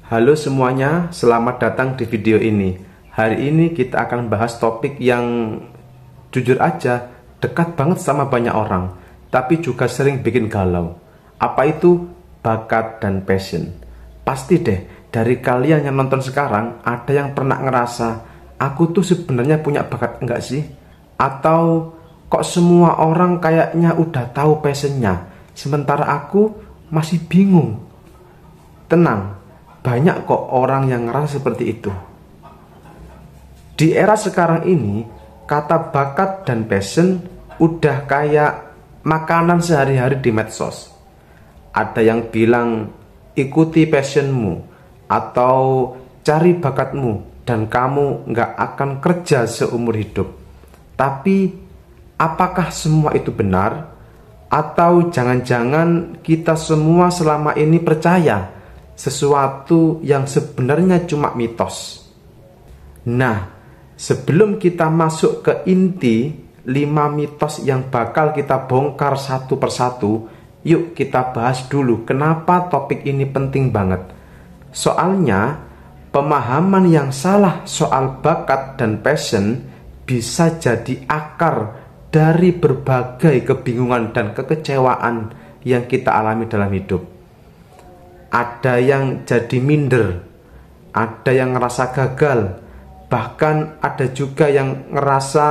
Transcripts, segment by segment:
Halo semuanya, selamat datang di video ini. Hari ini kita akan bahas topik yang jujur aja dekat banget sama banyak orang, tapi juga sering bikin galau. Apa itu bakat dan passion? Pasti deh, dari kalian yang nonton sekarang ada yang pernah ngerasa, aku tuh sebenarnya punya bakat enggak sih? Atau kok semua orang kayaknya udah tahu passionnya, sementara aku masih bingung. Tenang, banyak kok orang yang ngerasa seperti itu. Di era sekarang ini, kata bakat dan passion udah kayak makanan sehari-hari di medsos. Ada yang bilang ikuti passionmu atau cari bakatmu dan kamu nggak akan kerja seumur hidup. Tapi apakah semua itu benar? Atau jangan-jangan kita semua selama ini percaya sesuatu yang sebenarnya cuma mitos? Nah, sebelum kita masuk ke inti 5 mitos yang bakal kita bongkar satu persatu, yuk kita bahas dulu kenapa topik ini penting banget. Soalnya, pemahaman yang salah soal bakat dan passion bisa jadi akar dari berbagai kebingungan dan kekecewaan yang kita alami dalam hidup. Ada yang jadi minder, ada yang ngerasa gagal, bahkan ada juga yang ngerasa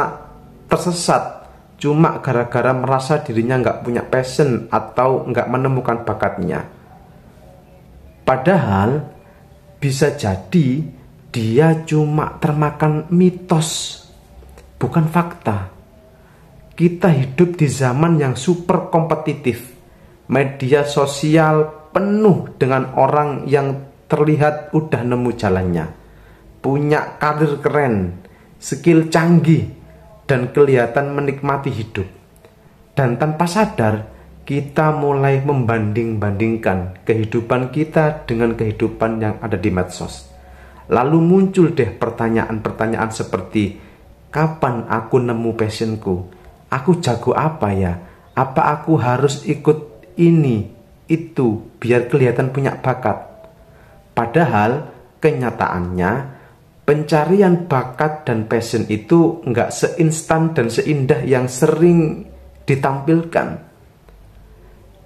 tersesat cuma gara-gara merasa dirinya nggak punya passion atau nggak menemukan bakatnya. Padahal bisa jadi dia cuma termakan mitos, bukan fakta. Kita hidup di zaman yang super kompetitif. Media sosial penuh dengan orang yang terlihat udah nemu jalannya, punya karir keren, skill canggih, dan kelihatan menikmati hidup. Dan tanpa sadar, kita mulai membanding-bandingkan kehidupan kita dengan kehidupan yang ada di medsos. Lalu muncul deh pertanyaan-pertanyaan seperti, kapan aku nemu passionku? Aku jago apa ya? Apa aku harus ikut ini, itu, biar kelihatan punya bakat? Padahal kenyataannya pencarian bakat dan passion itu nggak seinstan dan seindah yang sering ditampilkan.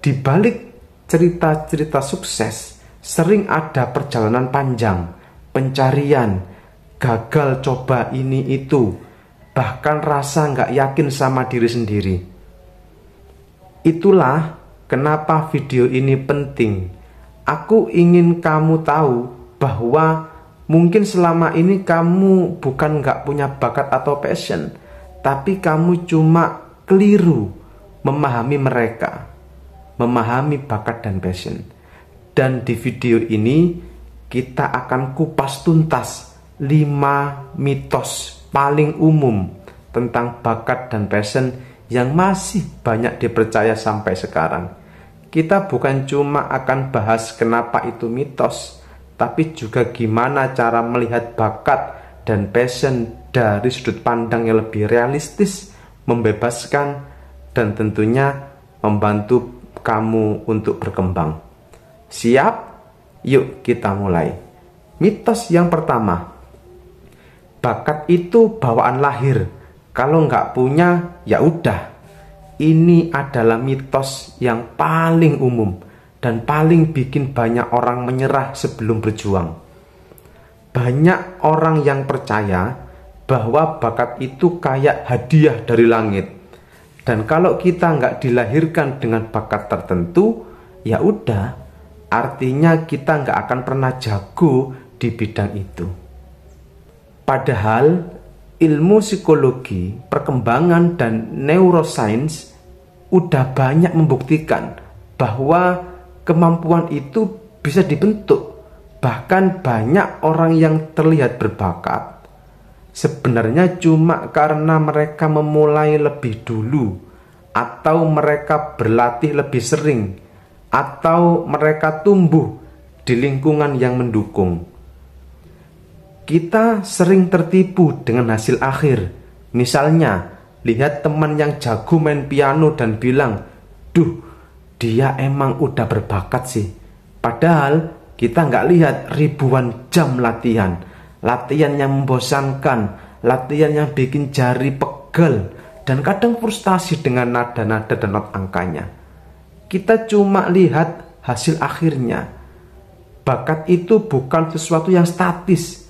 Di balik cerita-cerita sukses, sering ada perjalanan panjang, pencarian, gagal coba ini itu, bahkan rasa nggak yakin sama diri sendiri. Itulah kenapa video ini penting. Aku ingin kamu tahu bahwa mungkin selama ini kamu bukan nggak punya bakat atau passion, tapi kamu cuma keliru memahami mereka, memahami bakat dan passion. Dan di video ini kita akan kupas tuntas 5 mitos paling umum tentang bakat dan passion yang masih banyak dipercaya sampai sekarang. Kita bukan cuma akan bahas kenapa itu mitos, tapi juga gimana cara melihat bakat dan passion dari sudut pandang yang lebih realistis, membebaskan, dan tentunya membantu kamu untuk berkembang. Siap? Yuk kita mulai. Mitos yang pertama, bakat itu bawaan lahir. Kalau nggak punya, ya udah. Ini adalah mitos yang paling umum dan paling bikin banyak orang menyerah sebelum berjuang. Banyak orang yang percaya bahwa bakat itu kayak hadiah dari langit. Dan kalau kita nggak dilahirkan dengan bakat tertentu, ya udah, artinya kita nggak akan pernah jago di bidang itu. Padahal ilmu psikologi, perkembangan, dan neuroscience udah banyak membuktikan bahwa kemampuan itu bisa dibentuk. Bahkan banyak orang yang terlihat berbakat sebenarnya cuma karena mereka memulai lebih dulu, atau mereka berlatih lebih sering, atau mereka tumbuh di lingkungan yang mendukung. Kita sering tertipu dengan hasil akhir. Misalnya, lihat teman yang jago main piano dan bilang, "Duh, dia emang udah berbakat sih." Padahal Kita nggak lihat ribuan jam latihan, latihan yang membosankan, latihan yang bikin jari pegel, dan kadang frustasi dengan nada-nada dan not angkanya. Kita cuma lihat hasil akhirnya. Bakat itu bukan sesuatu yang statis.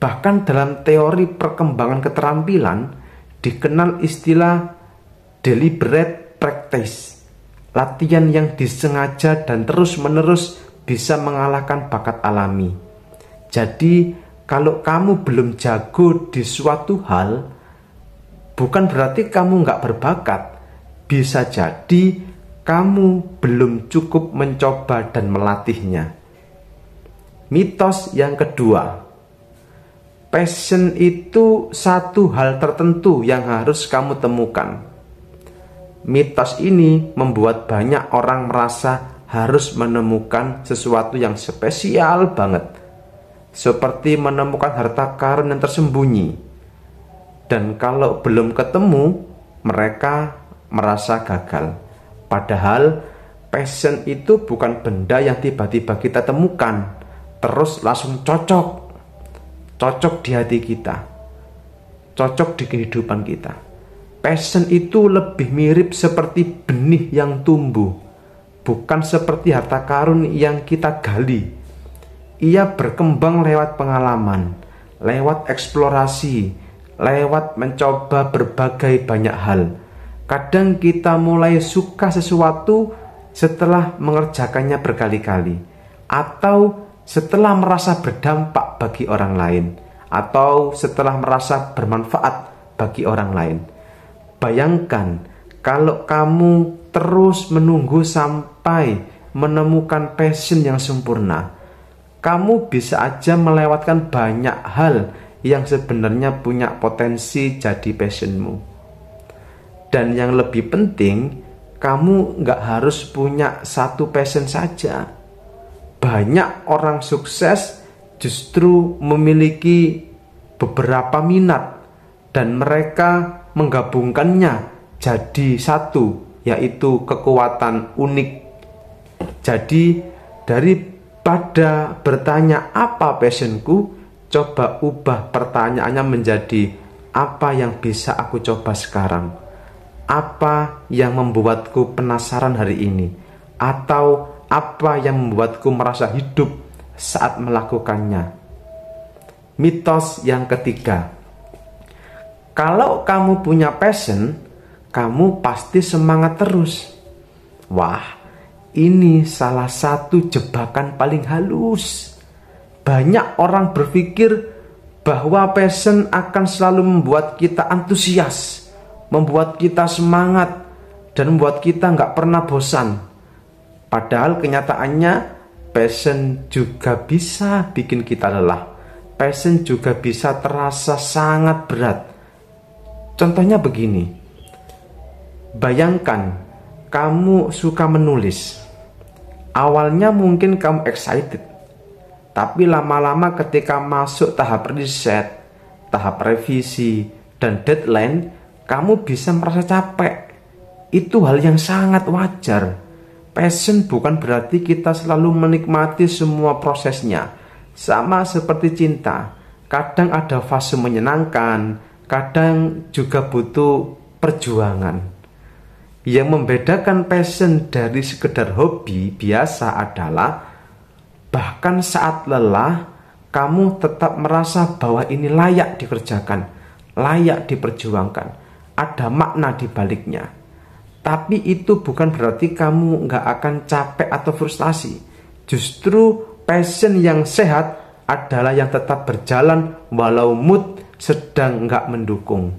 Bahkan dalam teori perkembangan keterampilan dikenal istilah deliberate practice. Latihan yang disengaja dan terus-menerus bisa mengalahkan bakat alami. Jadi kalau kamu belum jago di suatu hal, bukan berarti kamu nggak berbakat. Bisa jadi kamu belum cukup mencoba dan melatihnya. Mitos yang kedua, passion itu satu hal tertentu yang harus kamu temukan. Mitos ini membuat banyak orang merasa harus menemukan sesuatu yang spesial banget, seperti menemukan harta karun yang tersembunyi. Dan kalau belum ketemu, mereka merasa gagal. Padahal passion itu bukan benda yang tiba-tiba kita temukan terus langsung cocok di hati kita, cocok di kehidupan kita. Passion itu lebih mirip seperti benih yang tumbuh, bukan seperti harta karun yang kita gali. Ia berkembang lewat pengalaman, lewat eksplorasi, lewat mencoba berbagai banyak hal. Kadang kita mulai suka sesuatu setelah mengerjakannya berkali-kali, atau setelah merasa berdampak bagi orang lain, atau setelah merasa bermanfaat bagi orang lain. Bayangkan kalau kamu terus menunggu sampai menemukan passion yang sempurna, kamu bisa aja melewatkan banyak hal yang sebenarnya punya potensi jadi passionmu. Dan yang lebih penting, kamu nggak harus punya satu passion saja. Banyak orang sukses justru memiliki beberapa minat dan mereka menggabungkannya jadi satu, yaitu kekuatan unik. Jadi daripada bertanya apa passionku, coba ubah pertanyaannya menjadi apa yang bisa aku coba sekarang, apa yang membuatku penasaran hari ini, atau apa yang membuatku merasa hidup saat melakukannya. Mitos yang ketiga, kalau kamu punya passion, kamu pasti semangat terus. Wah, ini salah satu jebakan paling halus. Banyak orang berpikir bahwa passion akan selalu membuat kita antusias, membuat kita semangat, dan membuat kita nggak pernah bosan. Padahal kenyataannya passion juga bisa bikin kita lelah. Passion juga bisa terasa sangat berat. Contohnya begini, bayangkan kamu suka menulis. Awalnya mungkin kamu excited, tapi lama-lama ketika masuk tahap riset, tahap revisi, dan deadline, kamu bisa merasa capek. Itu hal yang sangat wajar. Passion bukan berarti kita selalu menikmati semua prosesnya. Sama seperti cinta, kadang ada fase menyenangkan, kadang juga butuh perjuangan. Yang membedakan passion dari sekedar hobi biasa adalah bahkan saat lelah, kamu tetap merasa bahwa ini layak dikerjakan, layak diperjuangkan, ada makna di baliknya. Tapi itu bukan berarti kamu nggak akan capek atau frustasi. Justru passion yang sehat adalah yang tetap berjalan walau mood sedang nggak mendukung.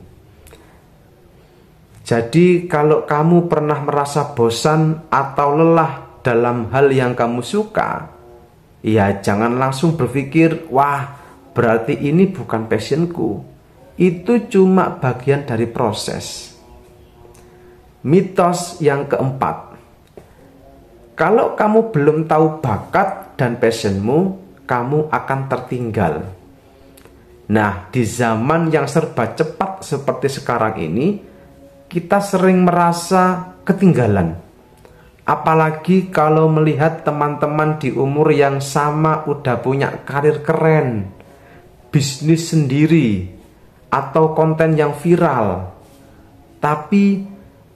Jadi kalau kamu pernah merasa bosan atau lelah dalam hal yang kamu suka, ya jangan langsung berpikir, wah berarti ini bukan passionku. Itu cuma bagian dari proses. Mitos yang keempat, kalau kamu belum tahu bakat dan passionmu, kamu akan tertinggal. Nah, di zaman yang serba cepat seperti sekarang ini, kita sering merasa ketinggalan. Apalagi kalau melihat teman-teman di umur yang sama udah punya karir keren, bisnis sendiri, atau konten yang viral. Tapi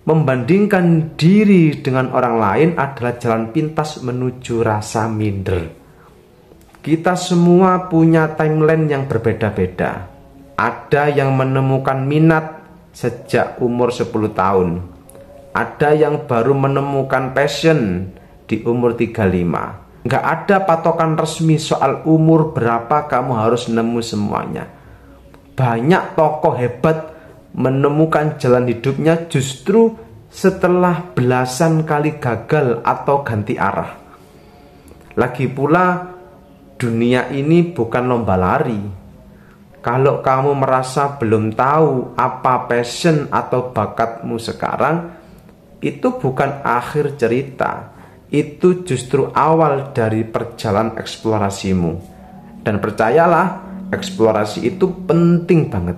membandingkan diri dengan orang lain adalah jalan pintas menuju rasa minder. Kita semua punya timeline yang berbeda-beda. Ada yang menemukan minat sejak umur 10 tahun. Ada yang baru menemukan passion di umur 35. Nggak ada patokan resmi soal umur berapa kamu harus nemu semuanya. Banyak tokoh hebat menemukan jalan hidupnya justru setelah belasan kali gagal atau ganti arah. Lagi pula, dunia ini bukan lomba lari. Kalau kamu merasa belum tahu apa passion atau bakatmu sekarang, itu bukan akhir cerita. Itu justru awal dari perjalanan eksplorasimu. Dan percayalah, eksplorasi itu penting banget.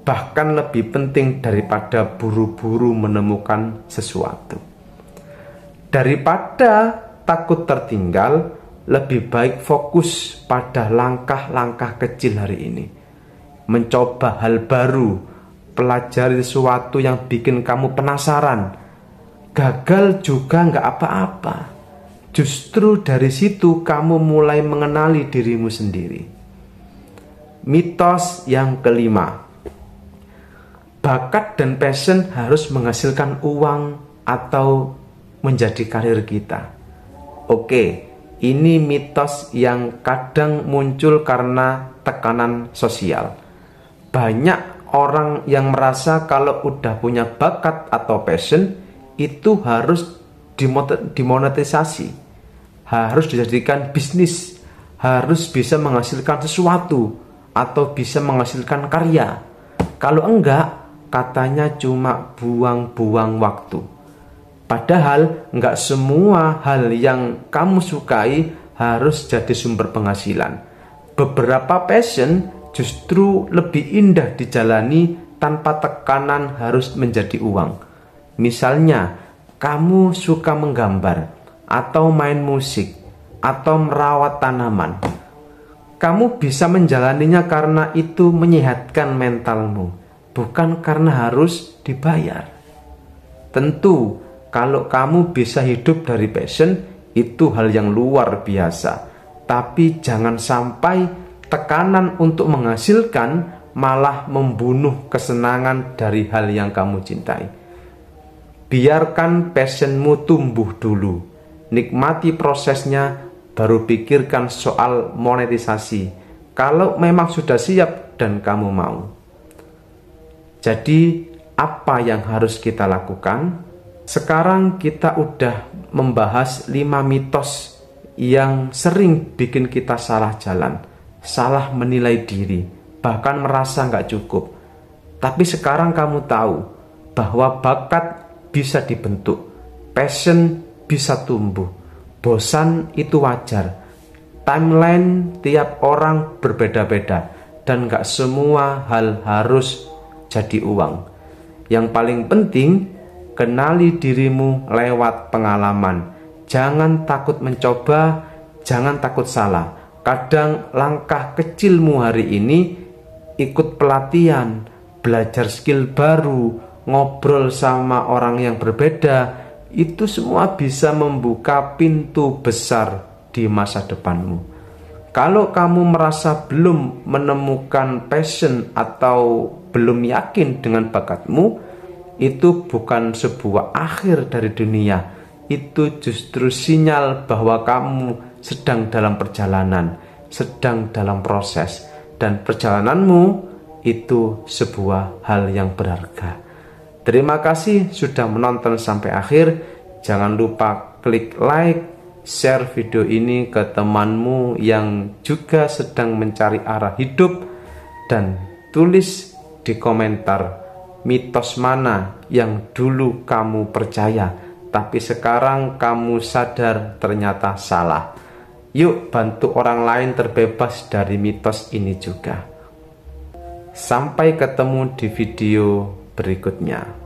Bahkan lebih penting daripada buru-buru menemukan sesuatu. Daripada takut tertinggal, lebih baik fokus pada langkah-langkah kecil hari ini. Mencoba hal baru, pelajari sesuatu yang bikin kamu penasaran. Gagal juga nggak apa-apa. Justru dari situ kamu mulai mengenali dirimu sendiri. Mitos yang kelima, bakat dan passion harus menghasilkan uang atau menjadi karir kita. Oke, ini mitos yang kadang muncul karena tekanan sosial. Banyak orang yang merasa kalau udah punya bakat atau passion itu harus dimonetisasi, harus dijadikan bisnis, harus bisa menghasilkan sesuatu atau bisa menghasilkan karya. Kalau enggak, katanya cuma buang-buang waktu. Padahal enggak semua hal yang kamu sukai harus jadi sumber penghasilan. Beberapa passion justru lebih indah dijalani tanpa tekanan harus menjadi uang. Misalnya, kamu suka menggambar, atau main musik, atau merawat tanaman. Kamu bisa menjalaninya karena itu menyehatkan mentalmu, bukan karena harus dibayar. Tentu, kalau kamu bisa hidup dari passion, itu hal yang luar biasa. Tapi jangan sampai tekanan untuk menghasilkan malah membunuh kesenangan dari hal yang kamu cintai. Biarkan passionmu tumbuh dulu. Nikmati prosesnya, baru pikirkan soal monetisasi. Kalau memang sudah siap dan kamu mau. Jadi, apa yang harus kita lakukan? Sekarang kita udah membahas 5 mitos yang sering bikin kita salah jalan, salah menilai diri, bahkan merasa nggak cukup. Tapi sekarang kamu tahu bahwa bakat bisa dibentuk, passion bisa tumbuh, bosan itu wajar. Timeline tiap orang berbeda-beda dan gak semua hal harus jadi uang. Yang paling penting, kenali dirimu lewat pengalaman. Jangan takut mencoba, jangan takut salah. Kadang langkah kecilmu hari ini, ikut pelatihan, belajar skill baru, ngobrol sama orang yang berbeda, itu semua bisa membuka pintu besar di masa depanmu. Kalau kamu merasa belum menemukan passion atau belum yakin dengan bakatmu, itu bukan sebuah akhir dari dunia. Itu justru sinyal bahwa kamu sedang dalam perjalanan, sedang dalam proses, dan perjalananmu itu sebuah hal yang berharga. Terima kasih sudah menonton sampai akhir. Jangan lupa klik like, share video ini ke temanmu yang juga sedang mencari arah hidup, dan tulis di komentar mitos mana yang dulu kamu percaya tapi sekarang kamu sadar ternyata salah. Yuk bantu orang lain terbebas dari mitos ini juga. Sampai ketemu di video berikutnya.